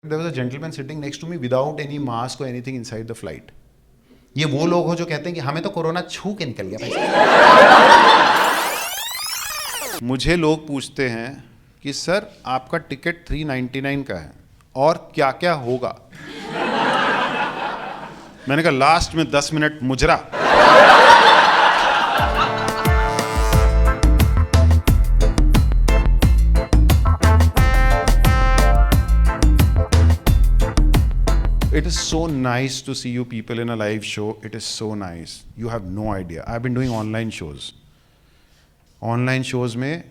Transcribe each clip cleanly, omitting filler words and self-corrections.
There was a gentleman sitting next to me without any mask or anything inside the flight. ये वो लोग हो जो कहते हैं कि हमें तो कोरोना छू के निकल गया भाई। मुझे लोग पूछते हैं कि सर आपका टिकट 399 का है और क्या क्या होगा। मैंने कहा लास्ट में 10 मिनट मुजरा। It is so nice to see you people in a live show. It is so nice. You have no idea. I've been doing online shows. Online shows में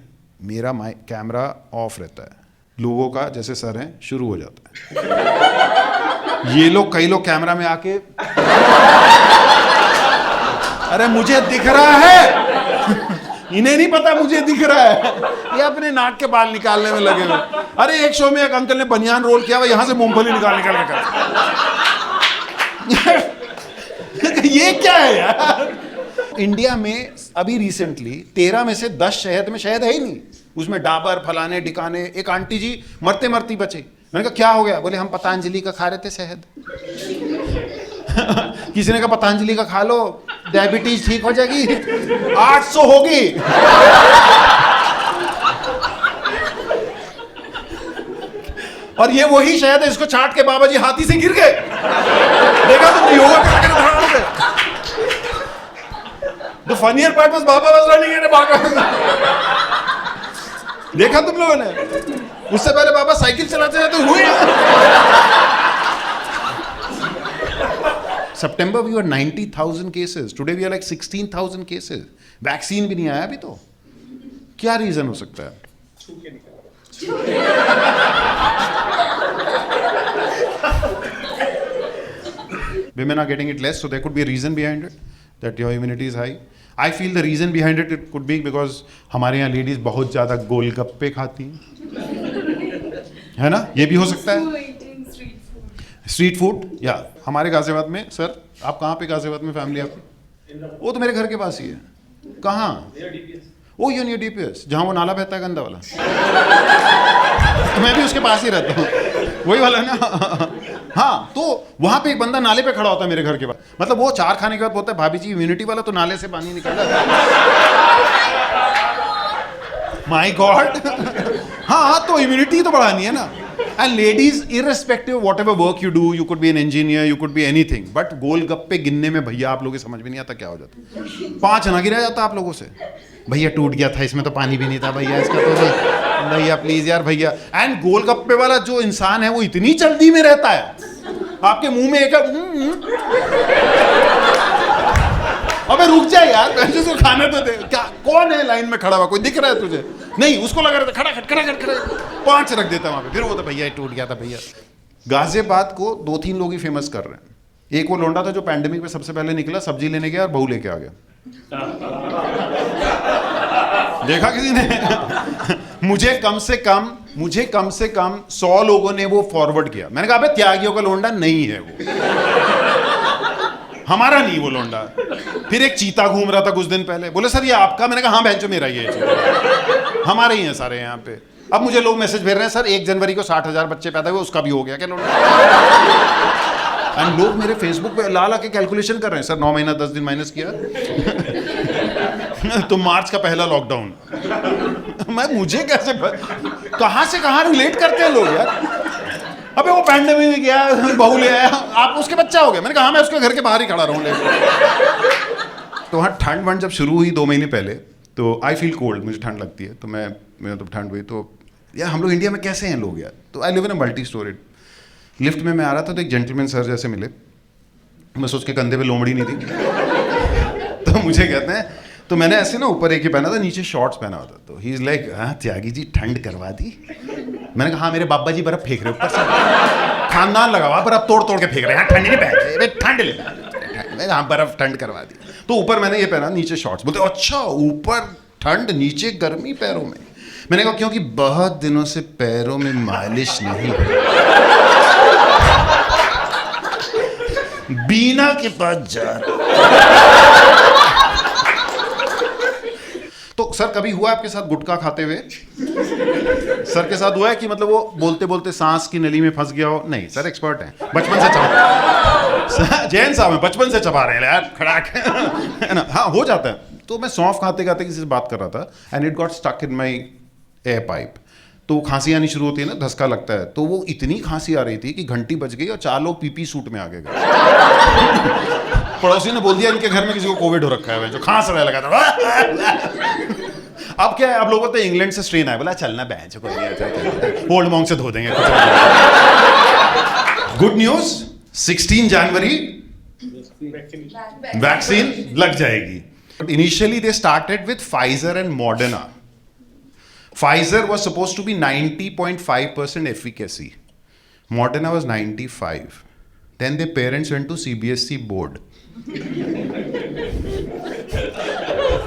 मेरा कैमरा ऑफ रहता है, लोगों का जैसे sir हैं शुरू हो जाता है। ये लोग कई लोग कैमरा में आके अरे मुझे दिख रहा है, इन्हें नहीं पता मुझे दिख रहा है, ये अपने नाक के बाल निकालने में लगे हुए। अरे एक शो में एक अंकल ने बनियान रोल किया हुआ, यहां से मूंगफली निकाल के ये क्या है यार। इंडिया में अभी रिसेंटली 13 में से 10 शहद में शहद है ही नहीं, उसमें डाबर फलाने डिकाने। एक आंटी जी मरते मरती बचे। मैंने कहा क्या हो गया? बोले हम पतंजलि का खा रहे थे शहद। किसी ने कहा पतंजलि का खा लो डायबिटीज ठीक हो जाएगी, 800 होगी। और ये वही शहद है इसको चाट के बाबा जी हाथी से गिर गए। देखा तुमने योगा करके खड़ा हो गए। The funnier part was Baba was running in a भागा। देखा तुम लोगों ने? उससे पहले बाबा साइकिल चलाते थे तो हुए। September we were 90,000 cases. Today we are like 16,000 cases. Vaccine भी नहीं आया अभी तो। क्या रीजन हो सकता है? Women are getting it less, so there could be a reason behind it that your immunity is high. I feel the reason behind it could be because हमारे यहाँ लेडीज बहुत ज्यादा गोलगप्पे खाती हैं, है ना? ये भी हो सकता है। स्ट्रीट फूड या हमारे गाजियाबाद में। सर आप कहाँ पे गाजियाबाद में फैमिली आपकी? वो तो मेरे घर के पास ही है। कहाँ? ओ यूनियर डीपीएस, जहाँ वो नाला बहता है गंदा वाला। तो मैं भी उसके पास ही रहता हूँ, वही वाला ना। हाँ, तो वहां पे एक बंदा नाले पे खड़ा होता है मेरे घर के पास। मतलब वो चार खाने के बाद बोलता है भाभी जी इम्यूनिटी वाला तो नाले से पानी निकला। My god. हाँ तो इम्यूनिटी तो बढ़ानी है ना। And ladies irrespective whatever work you do, you could be an engineer, you could be anything, but golgappe गिनने में भैया आप लोगों की समझ में नहीं आता क्या हो जाता। 5 ना गिरा जाता आप लोगों से। भैया टूट गया था, इसमें तो पानी भी नहीं था भैया, इसका तो भैया प्लीज यार भैया। एंड गोलगप्पे वाला जो इंसान है वो इतनी जल्दी में रहता है, आपके मुंह में एक अबे रुक जा यार, उसको खाने तो दे। क्या कौन है लाइन में खड़ा हुआ? कोई दिख रहा है तुझे? नहीं, उसको लगा रहा था खड़ा 5 रख देता वहां पे। फिर वो तो भैया टूट गया था भैया। गाजियाबाद को 2-3 लोग ही फेमस कर रहे हैं। एक वो लोंडा था जो पैंडेमिक में सबसे पहले निकला, सब्जी लेने गया और बहू लेके आ गया। देखा किसी ने? मुझे कम से कम 100 लोगों ने वो फॉरवर्ड किया। मैंने कहा अबे त्यागियों का लोंडा नहीं है वो, हमारा नहीं वो लोंडा। फिर एक चीता घूम रहा था कुछ दिन पहले, बोले सर ये आपका? मैंने कहा हाँ बहन जो मेरा ही है, हमारे ही हैं सारे यहाँ पे। अब मुझे लोग मैसेज भेज रहे हैं सर 1 जनवरी को 60,000 बच्चे पैदा हुए, उसका भी हो गया क्या लोंडा? एंड लोग मेरे फेसबुक पे ला के कैलकुलेशन कर रहे हैं, सर 9 महीना 10 दिन माइनस किया तो मार्च का पहला लॉकडाउन। मुझे कैसे कहां से कहां रिलेट करते हैं लोग यार। अबे वो पैंडेमिक में गया, बहू ले आया, आप उसके बच्चा हो गया। मैंने कहा मैं उसके घर के बाहर ही खड़ा रहूं। तो वहाँ ठंड वंड जब शुरू हुई 2 महीने पहले, तो आई फील कोल्ड, मुझे ठंड लगती है। तो मैं तो ठंड हुई तो यार हम लोग इंडिया में कैसे हैं लोग यार। तो I live in a multi storeyed. Lift में मैं आ रहा था तो एक जेंटलमैन सर जैसे मिले, बस उसके कंधे पे लोमड़ी नहीं थी। तो मुझे कहते हैं, तो मैंने ऐसे ना ऊपर एक ही पहना था, नीचे शॉर्ट्स पहना हुआ था। तो ही इज लाइक हाँ त्यागी जी ठंड करवा दी? मैंने कहा हाँ मेरे बाबा जी बर्फ फेंक रहे ऊपर से, खानदान लगा हुआ बर्फ तोड़ के फेंक रहे हैं, ठंड नहीं पहन, ठंड ले हाँ बर्फ ठंड करवा दी। तो ऊपर मैंने ये पहना, नीचे शॉर्ट्स। बोलते अच्छा ऊपर ठंड नीचे गर्मी पैरों में। मैंने कहा क्योंकि बहुत दिनों से पैरों में मालिश नहीं हुई। बीना के पास जा रहा। तो सर कभी हुआ है आपके साथ गुटखा खाते हुए? सर के साथ हुआ है कि मतलब वो बोलते बोलते सांस की नली में फंस गया हो? नहीं, सर एक्सपर्ट हैं, बचपन से चबा जैन साहब हैं, बचपन से चबा रहे हैं यार, खड़ाक है ना। हाँ, हो जाता है। तो मैं सौंफ खाते खाते किसी से बात कर रहा था and it got stuck in my air pipe. तो खांसी आनी शुरू होती है ना, धसका लगता है। तो वो इतनी खांसी आ रही थी कि घंटी बज गई और 4 लोग पीपी सूट में आ गए। पड़ोसी ने बोल दिया इनके घर में किसी को कोविड हो रखा है, जो खांस रहा लगा था। अब क्या है, अब लोग बोलते हैं इंग्लैंड से स्ट्रेन आया, बोला चलना बैंच कोई नहीं, ओल्ड मॉन्क से धो देंगे। गुड न्यूज, 16 जनवरी वैक्सीन लग जाएगी। Initially they started with Pfizer and Moderna. Pfizer was supposed to be 90.5% efficacy. Moderna was 95. Then their parents went to CBSE board.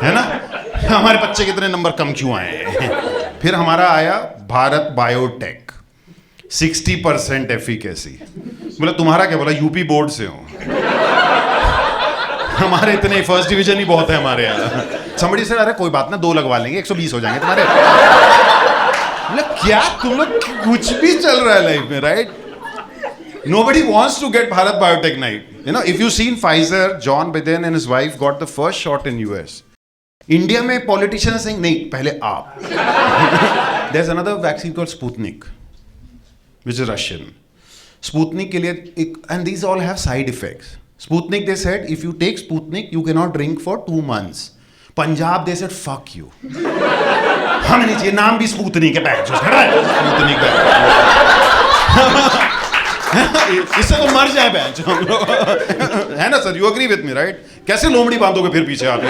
है ना, हमारे बच्चे कितने नंबर कम क्यों आए हैं? फिर हमारा आया भारत बायोटेक, 60% एफिकेसी। बोला तुम्हारा क्या? बोला यूपी बोर्ड से हूं। हमारे इतने फर्स्ट डिवीजन ही बहुत है हमारे यहाँ। समबडी से अरे कोई बात ना, 2 लगवा लेंगे, 120 हो जाएंगे तुम्हारे। मतलब क्या तुम लोग, कुछ भी चल रहा है लाइफ में, right? Nobody wants to get Bharat Biotech night. You know, if you've seen Pfizer, John Biden and his wife got the first shot in US. India में पॉलिटिशियन saying नहीं, पहले आप। There's another vaccine called Sputnik, which is Russian. Sputnik के लिए एक, and these all have side effects. Sputnik, they said, if you take Sputnik, you cannot drink for 2 months. Punjab, they said, fuck you. हमें नहीं चाहिए, नाम भी Sputnik है, batch Sputnik batch. इससे तो मर जाए बैच हम लोग, है ना sir? You agree with me, right? कैसे लोमड़ी बांधोगे फिर पीछे आप?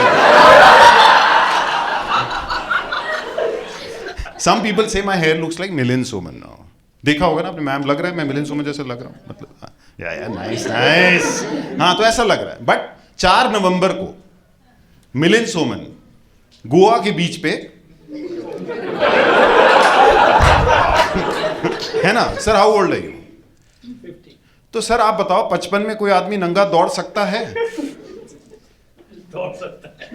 Some people say my hair looks like Milind Soman now. देखा होगा ना आपने, मैम लग रहा है मैं मिलिंद सोमन जैसे लग रहा हूँ, मतलब या नाइस नाइस। हाँ, तो ऐसा लग रहा है। बट 4 नवंबर को मिलिंद सोमन गोवा के बीच पे है ना। सर हाउ ओल्ड है यू? 50। तो सर आप बताओ, 55 में कोई आदमी नंगा दौड़ सकता है? दौड़ सकता है।